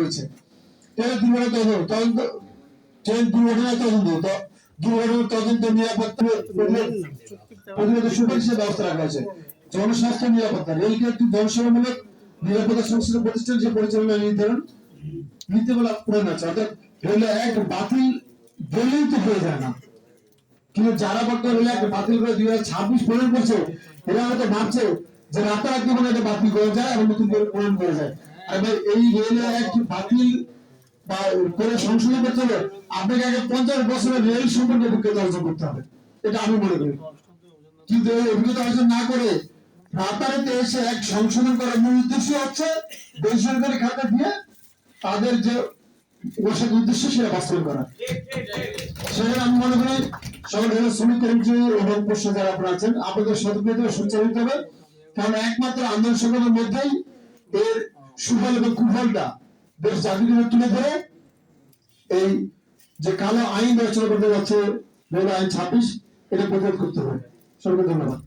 রয়েছে। ট্রেন দুর্ঘটনা তদন্ত, ট্রেন দুর্ঘটনা তদন্ত, দুর্ঘটনার তদন্ত নিরাপত্তা প্রতিরোধ সুপারিশের ব্যবস্থা রাখা হয়েছে। জনস্বাস্থ্য নিরাপত্তা, রেলকে একটি জনসেবামূলক নিরাপত্তা সংশ্লিষ্ট প্রতিষ্ঠান যে পরিচালনা নির্ধারণ নীতিমালা প্রণয়ন আছে। অর্থাৎ রেল অ্যাক্ট বাতিল বলেই তো হয়ে যায় না, কিন্তু যারা বর্তমানে রেল অ্যাক্ট বাতিল করে 2026 প্রণয়ন করছে, এরা হয়তো ভাবছে যে রাতারাতি মানে এটা বাতিল করা যায় এবং নতুন করে প্রণয়ন করা যায়। এবার এই রেল অ্যাক্ট বাতিল বা করে সংশোধন করতে হলে আপনাকে আগে 50 বছরের রেল সম্পর্কে অভিজ্ঞতা অর্জন করতে হবে, এটা আমি মনে করি। কিন্তু এই অভিজ্ঞতা অর্জন না করে রাতারাতি এসে এক সংশোধন করার মূল উদ্দেশ্য হচ্ছে বেসরকারি খাতে দিয়ে তাদের যে উদ্দেশ্য সেটা বাস্তবায়ন করা। সেখানে আমি মনে করি সকল রেল শ্রমিক কর্মচারী এবং পোষ্য যারা আপনারা আছেন আপনাদের সদস্য সুচারু হতে হবে, কারণ একমাত্র আন্দোলন সংগ্রামের মধ্যেই এর সুফল এবং কুফলটা দেশ জাতির জন্য তুলে ধরে এই যে কালো আইন রচনা করতে যাচ্ছে রেল আইন 26, এটা প্রতিরোধ করতে হবে। সবাইকে ধন্যবাদ।